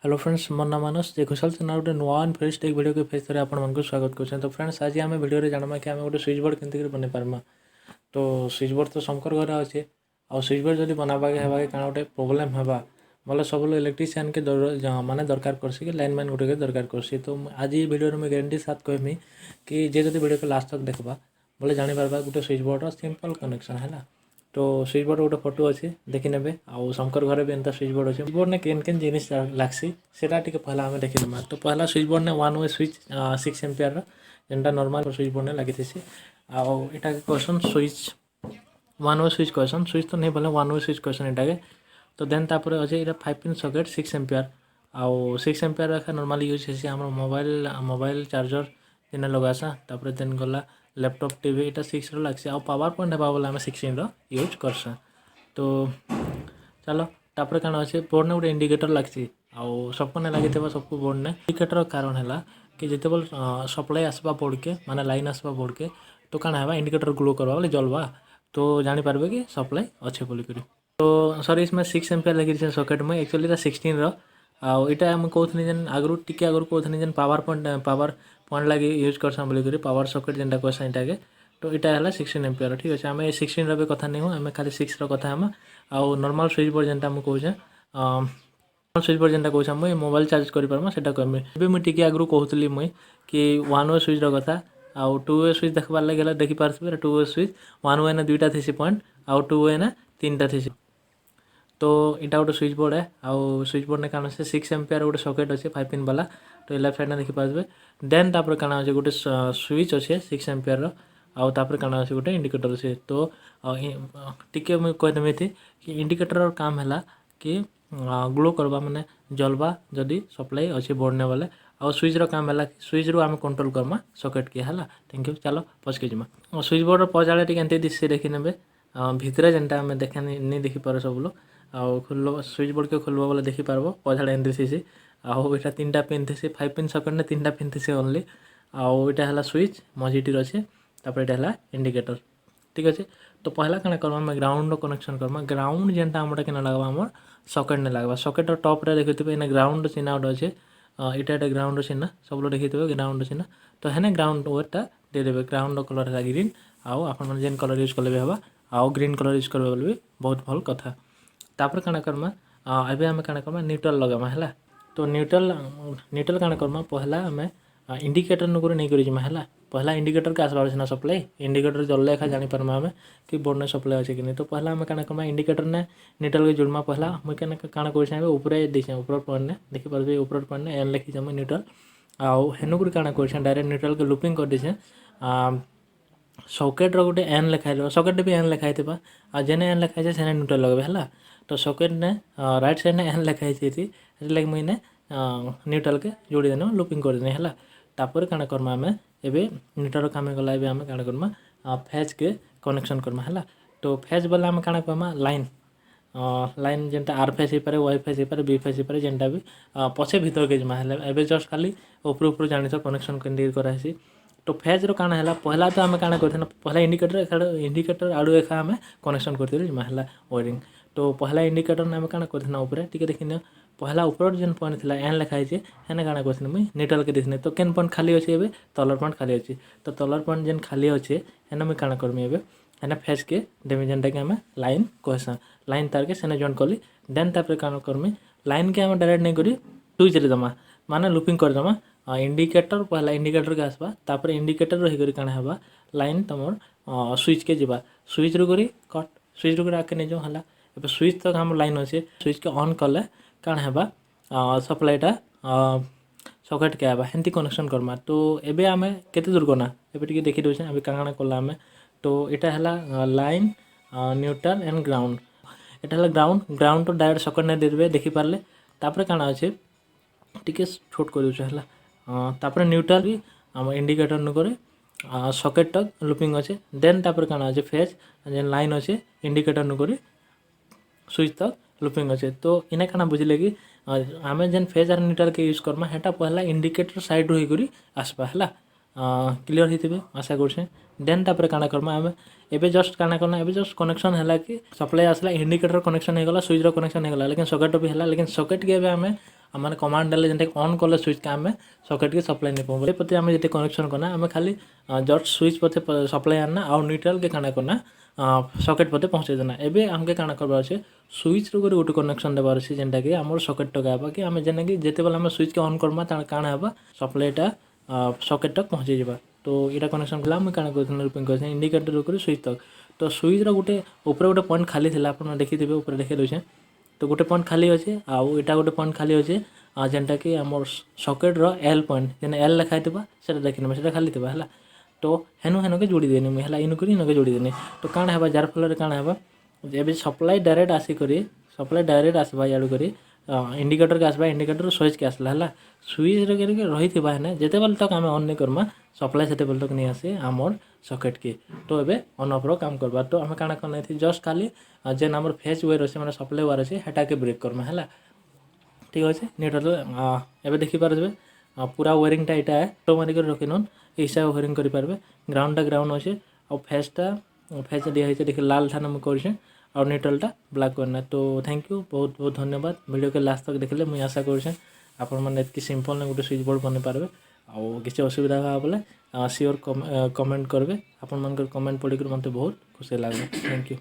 Hello friends, मोर नाम मानस जे Ghoshal channel गोटे नुआ फ्रेस्ट एक वीडियो के फेस थे आपको स्वागत कर। तो फ्रेंड्स, आज आम वीडियो जाना कि आम गोटे स्विच बोर्ड केमती बन पार्मा। तो स्विच बोर्ड तो शंकर घर अच्छे आ स्विच बोर्ड जब बनाबाके हेबाके काଣା गोटे प्रोब्लेम हेबा बोले सब इलेक्ट्रीशियन के माने दरकार करसी कि लाइन मैन गोटे के दरकार करसी। तो आज ये वीडियो में गारंटी साथ कहमी कि जे जब वीडियो को लास्ट तक देखबा बोले जानी पारबा गोटे स्विच बोर्ड सिंपल कनेक्शन है। तो स्विच बोर्ड गोटे फोटो अच्छे देखी ने आउ शंकर घर भी एंता स्विच बोर्ड अच्छे। स्विच बोर्ड ने केन केन जिनिस लागसी सेटा टिके पहला हमें देखीदमा। तो पहला स्विच बोर्ड ने 1 वे स्विच 6 एम्पियर जेनटा नॉर्मल स्विच बोर्ड ने लगी आउ इटा question switch 1 way switch question switch तो नहीं बोले 1 वे स्विच क्वेश्चन इटा। तो देन तापर अच्छे ये 5 पिन सॉकेट 6 एम्पियर आउ 6 एम्पियर रखा नॉर्मली यूज है आम मोबाइल चार्जर दिन लगासा। तापर देन गला लैपटॉप टीवी इटा 6 रो लागसी आउ पावर पॉइंट हेबा बोले आम 16 रो यूज करसा। तो चलो तापर काना अच्छे बोर्ड ने गोटे इंडिकेटर लागसी आउ सबको ने लगी सबको बोर्ड ने इंडिकेटर कारण है कि जिते बोल सप्लाई आसवा बोर्ड के माने लाइन आसवा बोर्ड के तो काना है इंडिकेटर ग्लो करवा बोले जलवा तो जानी पारबे कि सप्लाई अच्छे बोलिक। तो सॉरी इसमें 6 एम्पियर लगी सॉकेट में एक्चुअली 16 रो आउ इटा मुझे कहते जेन आगु टिके आगु कहते जेन पावर पॉइंट लगे यूज करसा बोलिक पावर सॉकेट जेनटा कहसा इटा तो इटा है 16 एम्पियर। ठीक अच्छे आम 16 रो कथा नहीं हो आम खाली 6 रो कथा हम आउ नॉर्मल स्विच बोर्ड जेनटा मुझे कहूँ स्विच बोर्ड जेनटा कहूँ मुझे मोबाइल चार्ज कर पार्मा से कहमी। भी मुझे टी आगु कहूली मुई कि 1 वे स्विच कथा आउ 2 वे स्विच देखबार लगे देखी पारे 2 वे स्विच 1 वे ने 2टा थी पॉइंट आउ 2 वे ने 3टा थी। तो इटा गोटे स्विच बोर्ड है आउ स्विच बोर्ड ने काना से 6 एम्पियर गोटे सॉकेट अच्छे 5 पिन वाला। तो लेफ्ट साइड ने देखी पारे देन तापर काना अच्छे गोटे स्विच अच्छे 6 एम्पियर रो आउ तापर काना अच्छे गोटे इंडिकेटर अच्छे। तो टिके मुझे कहदेमी थी कि इंडिकेटर काम है कि ग्लो करवा माने जलवा जदि सप्लाई अच्छे बोर्ड ने बोले आउ स्विच रो काम है स्विच रू आम कंट्रोल करमा सॉकेट के है। Thank you. चलो पछके जिमा स्विच बोर्ड पचाड़े टी एंते दिशे देखी ने भितरे जेनटा आम देखा नहीं देखी पारे सब लोग आउ खोल स्विच बोर्ड के खोलबा बोले देखी पारबो पछाड़े एंते थी आउ इटा 3टा पिन थी 5 पिन सॉकेट ने 3टा पिन थी ओनली आउ इटा है स्विच मझीटी अच्छे तापर इटा है इंडिकेटर। ठीक अच्छे। तो पहला कण करमा ग्राउंड कनेक्शन करमा ग्राउंड जेनटा आमटा के लगवा आम सॉकेट ने लगवा सॉकेट टॉप रे देखिए इन ग्राउंड चिन्ह गोटे अच्छे इटा ग्राउंड चिन्ह सब लोग देखिए ग्राउंड चिन्ह। तो है ग्राउंड वेटा देदेवे ग्राउंड कलर है ग्रीन आउ आप जेन कलर यूज कले भी हवा आउ ग्रीन कलर यूज करबे बोले भी बहुत भल कथा। तापर काना करमा एबे आमे काना करमा न्यूट्रल लगामा है। तो न्यूट्रल काना करमा पहला आमे इंडिकेटर नुकुर नहीं करी जिमा है पहला इंडिकेटर के आसबार ना सप्लाई इंडिकेटर जल्ले एखा जानी पारमा आमे कि बोर्ड ने सप्लाई अच्छे कि नहीं। तो पहला आमे काना करमा इंडिकेटर ने न्यूट्रल के जुड़मा पहला मुझे काना कर ऊपर देखे ऊपर पॉइंट ने देखी पारे ऊपर पॉइंट ने एन लिखी मुझे न्यूट्रल आउ हेनुकुर काना कर डायरेक्ट न्यूट्रल के लुपिंग कर दीछे सॉकेट रो गोटे एन लिखाई सॉकेट भी एन लिखाई आ जेने एन लिखाई से न्यूट्रल लगे है। तो सॉकेट ने राइट साइड ने एन लिखाई थी लगे मुझे न्यूट्रल के जोड़ी देने लुपिंग कर देने है। तापर काना करमा आमे एबे न्यूट्रल काम गला एबे आमे काना करमा फेज के कनेक्शन करमा है। तो फेज वाला आमे काना करमा लाइन जेनटा आर फेज हो पारे वाई फेज हो पारे बी फेज हो पारे जेनटा भी पछे भीतर के जमा है एबे जस्ट खाली ऊपर ऊपर जानी कनेक्शन केंद्र करासी। तो फेज रो काना है पहला तो आमे काना करथे पहला इंडिकेटर आड़ू एखा आमे कनेक्शन करथे जमा है वायरिंग। तो पहला इंडिकेटर ने आमे काना करथे ऊपर टिके देखिन पहला ऊपर जेन पॉइंट थिला एन लिखाई छे हेने काना करथिन मुई न्यूट्रल के देखने। तो केन पॉइंट खाली अछि एबे तलर पॉइंट खाली अछि तो तलर पॉइंट जेन खाली अछि हेने मुई काना करमी एबे हेने फेज के देमी जेनटा के हमें लाइन कहसा लाइन तार के सेने जॉइन करली देन तापर काना करमी लाइन के हमें डायरेक्ट नहीं करी स्विच रे दमा माने लुपिंग कर दमा इंडिकेटर पहला इंडिकेटर के आसबा तापर इंडिकेटर रही करी काना हेबा लाइन तमर स्विच के जीवा स्विच रो करी कट स्विच रो करी आके नहीं जो हला एबे स्विच तक हम लाइन अछि स्विच के ऑन करले काना हेबा सप्लाईटा सॉकेट के आबा हेंती कनेक्शन करमा। तो एबे आमे केते दूर करना एबे टिके देखि दोछे अबे काना करला आमे। तो इटा हला लाइन न्यूट्रल एंड ग्राउंड इटा हला ग्राउंड तो डायरेक्ट सॉकेट ने दे देबे देखि पारले तापर काना अछि टिके छोट कर दोछे हला तापर न्यूट्रल भी हम इंडिकेटर न करे सॉकेट तक लुपिंग अच्छे देन तापर काना अच्छे फेज जेन लाइन अच्छे इंडिकेटर न करे स्विच तक लुपिंग अच्छे। तो इने काना बुझले कि आमे जेन फेज आर न्यूट्रल के यूज करमा हेटा पहला इंडिकेटर साइड रही करी आसबा है क्लियर होइथिबे आशा करछे। देन तापर काना करमा आमे एबे जस्ट काना करना एबे जस्ट कनेक्शन है कि सप्लाई आसला इंडिकेटर कनेक्शन हो गला स्विच रो कनेक्शन हो गला लेकिन सॉकेट भी है लेकिन सॉकेट के एबे आमे मैंने कमांड देले जेनटा ऑन कले स्विच के आम सॉकेट के सप्लाई नहीं पाऊँ पते आम जो कनेक्शन करना आम खाली जस्ट स्विच पते सप्लाई आना आउ न्यूट्रल के काना करना सॉकेट पते पहुँचे देना एबे हमके काना करबार अछि स्विच रो गोटे कनेक्शन देबार अछि जेनटा कि हमर सॉकेट टगाबा कि आम जेना कि जेते बेला हम स्विच के ऑन करमा त काना हेबा सप्लाईटा सॉकेट तक पहुँचे जाबा तो यहाँ कनेक्शन कला मुझे काना कर रिपिंग कर इंडिकेटर कर स्विच तक तो स्विच गोटे ऊपर गोटे पॉइंट खाली थी आप देखी थे ऊपर देखा दूसरे तो गोटे पॉइंट खाली अच्छे आउ यहाँ गोटे पॉइंट खाली अच्छे जेनटा कि आम सॉकेट रो एल पॉइंट जेन एल लिखाई से देखी ना खाली थी है तो हेनु हेनु के जोड़ी देनी मुझे इनु कर इनु के जोड़ी देनी तो काण है जार फल काण है एवं सप्लाई डायरेक्ट आसिक सप्लाई डायरेक्ट आसवा याड़ू करी इंडिकेटर के आसवा इंडिकेटर स्विच के आसला है स्विच रही है जिते बेल तक आम ऑन नहीं करमा सप्लाई से तक नहीं आसे आमर सॉकेट के तो ये ऑन ऑफ रो काम करवा तो आम काଣା करना थी जस्ट खाली जेन आम फेज वेयर अच्छे मैंने सप्लाई वार अच्छे हेटा के ब्रेक करमा है ठीक अच्छे न्यूट्रल एवं देखिपारे पूरा वेयरिंगटा यहाँ है तो मारिक रखी नन हिसाब वेयरिंग करेंगे ग्राउंडटा ग्राउंड अच्छे और फेज दिखाई देखिए लाल थाना मुझे कर और न्यूट्रलटा ब्लैक करना तो थैंक यू बहुत बहुत धन्यवाद वीडियो के लास्ट तक देखले मुझे आशा कर आपण मैंने इतनी सिंपल गोटे स्विच बोर्ड बन पारे आउ किसी असुविधा हुआ बोले सियोर कमेंट करेंगे आपण मान कमेंट पढ़ी मतलब बहुत खुशी लगे थैंक यू।